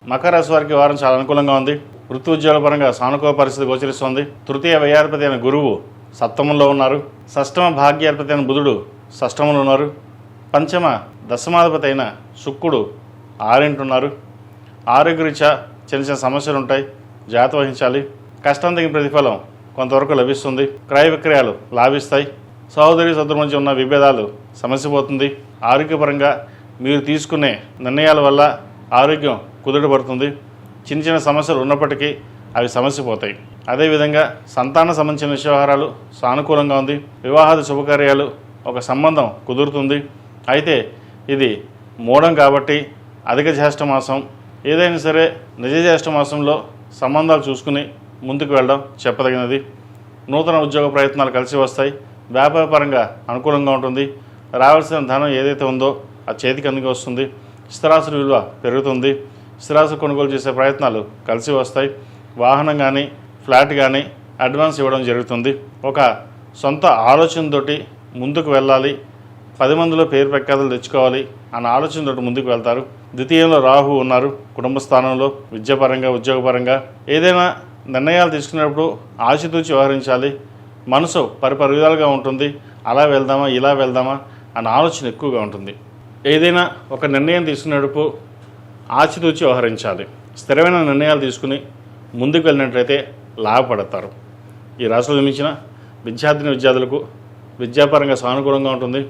మకర రాశి వారికి వారం చాలా అనుకూలంగా ఉంది. వృత్తి ఉద్యోగాల పరంగా సానుకూల పరిస్థితి గోచరిస్తోంది. తృతీయ వ్యయాధిపతి అయిన గురువు సప్తమంలో ఉన్నారు. షష్టమ భాగ్యాధిపతి అయిన బుధుడు షష్టమంలో ఉన్నారు. పంచమ దశమాధిపతి అయిన శుక్రుడు ఆరింటున్నారు. ఆరోగ్యరీత్యా చిన్న చిన్న సమస్యలు ఉంటాయి, జాగ్రత్త వహించాలి. కష్టం తగిన ప్రతిఫలం కొంతవరకు లభిస్తుంది. క్రయ విక్రయాలు లాభిస్తాయి. సహోదరి సోదరుల మధ్య ఉన్న విభేదాలు సమస్యపోతుంది. ఆరోగ్యపరంగా మీరు తీసుకునే నిర్ణయాల వల్ల ఆరోగ్యం కుదుటపడుతుంది. చిన్న చిన్న సమస్యలు ఉన్నప్పటికీ అవి సమస్యపోతాయి. అదేవిధంగా సంతాన సంబంధించిన వ్యవహారాలు సానుకూలంగా ఉంది. వివాహాది శుభకార్యాలు ఒక సంబంధం కుదురుతుంది. అయితే ఇది మూఢం కాబట్టి అధిక జ్యేష్ఠ మాసం, ఏదైనా సరే నిజ జ్యేష్ఠ మాసంలో సంబంధాలు చూసుకుని ముందుకు వెళ్ళడం చెప్పదగినది. నూతన ఉద్యోగ ప్రయత్నాలు కలిసి వస్తాయి. వ్యాపారపరంగా అనుకూలంగా ఉంటుంది. రావాల్సిన ధనం ఏదైతే ఉందో అది చేతికి అందుకు వస్తుంది. స్థిరాస్తుల విలువ పెరుగుతుంది. స్థిరాస్తులు కొనుగోలు చేసే ప్రయత్నాలు కలిసి వస్తాయి. వాహనం కానీ ఫ్లాట్ కానీ అడ్వాన్స్ ఇవ్వడం జరుగుతుంది. ఒక సొంత ఆలోచనతోటి ముందుకు వెళ్ళాలి, 10 మందిలో పేరు ప్రఖ్యాతులు తెచ్చుకోవాలి అన్న ఆలోచనతోటి ముందుకు వెళ్తారు. ద్వితీయంలో రాహు ఉన్నారు. కుటుంబ స్థానంలో విద్యాపరంగా ఉద్యోగపరంగా ఏదైనా నిర్ణయాలు తీసుకునేటప్పుడు ఆచితూచి వ్యవహరించాలి. మనసు పరిపరి విధాలుగా ఉంటుంది. అలా వెళ్దామా ఇలా వెళ్దామా అన్న ఆలోచన ఎక్కువగా ఉంటుంది. ఏదైనా ఒక నిర్ణయం తీసుకునేటప్పుడు ఆచితూచి వ్యవహరించాలి. స్థిరమైన నిర్ణయాలు తీసుకుని ముందుకు వెళ్ళినట్లయితే లాభపడతారు. ఈ రాశిలో జన్మించిన విద్యార్థులకు విద్యాపరంగా సానుకూలంగా ఉంటుంది.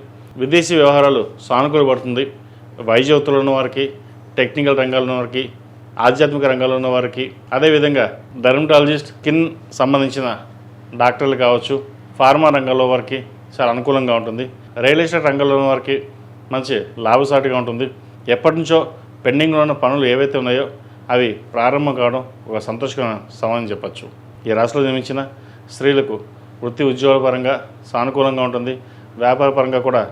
విదేశీ వ్యవహారాలు సానుకూలపడుతుంది. వైద్య వృత్తులు ఉన్న వారికి, టెక్నికల్ రంగాల్లో ఉన్న వారికి, ఆధ్యాత్మిక రంగాల్లో ఉన్న వారికి, అదేవిధంగా డెర్మటాలజిస్ట్, స్కిన్ సంబంధించిన డాక్టర్లు కావచ్చు, ఫార్మా రంగంలో వారికి చాలా అనుకూలంగా ఉంటుంది. రియల్ ఎస్టేట్ రంగంలో ఉన్న వారికి మంచి లాభసాటిగా ఉంటుంది. ఎప్పటి నుంచో పెండింగ్లో ఉన్న పనులు ఏవైతే ఉన్నాయో అవి ప్రారంభం కావడం ఒక సంతోషకరమైన సమయం చెప్పచ్చు. ఈ రాశిలో జన్మించిన స్త్రీలకు వృత్తి ఉద్యోగాల పరంగా సానుకూలంగా ఉంటుంది. వ్యాపార పరంగా కూడా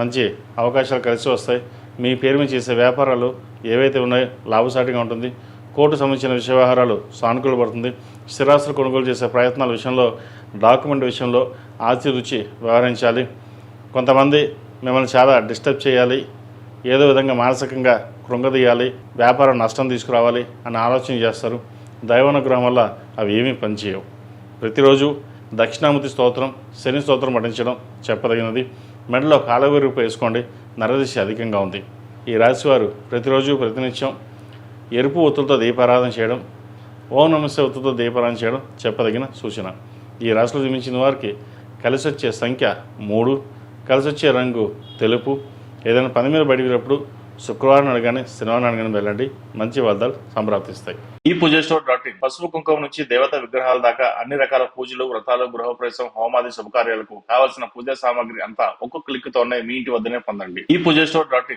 మంచి అవకాశాలు కలిసి వస్తాయి. మీ పేరు మీద చేసే వ్యాపారాలు ఏవైతే ఉన్నాయో లాభసాటిగా ఉంటుంది. కోర్టు సంబంధించిన వ్యవహారాలు సానుకూలపడుతుంది. స్థిరాస్తులు కొనుగోలు చేసే ప్రయత్నాల విషయంలో, డాక్యుమెంట్ విషయంలో ఆచితూచి వ్యవహరించాలి. కొంతమంది మిమ్మల్ని చాలా డిస్టర్బ్ చేయాలి, ఏదో విధంగా మానసికంగా కృంగదీయాలి, వ్యాపారం నష్టం తీసుకురావాలి అని ఆలోచన చేస్తారు. దైవానుగ్రహం వల్ల అవి ఏమీ పనిచేయవు. ప్రతిరోజు దక్షిణామూర్తి స్తోత్రం, శని స్తోత్రం పఠించడం చెప్పదగినది. మెడలో కాలవీరుపు వేసుకోండి. నరదిశ అధికంగా ఉంది. ఈ రాశివారు ప్రతిరోజు ప్రతినిత్యం ఎరుపు ఒత్తులతో దీపారాధన చేయడం, ఓం నమస్తే ఒత్తులతో దీపారాధన చేయడం చెప్పదగిన సూచన. ఈ రాశిలో జన్మించిన వారికి కలిసి వచ్చే సంఖ్య 3, కలిసి వచ్చే రంగు తెలుపు. ఏదైనా పని మీద బయటకు శుక్రవారం అడగానే శనివారం అడగానే వెళ్ళండి. మంచి ఫలితాలు సంప్రాప్తిస్తాయి. ఈ పూజస్టోర్.in పసుపు కుంకుమ నుంచి దేవతా విగ్రహాల దాకా అన్ని రకాల పూజలు, వ్రతాలు, గృహప్రవేశం, హోమాది శుభకార్యాలకు కావాల్సిన పూజా సామాగ్రి అంతా ఒక్క క్లిక్ తోనే మీ ఇంటి వద్దనే పొందండి. ఈ పూజస్టోర్.in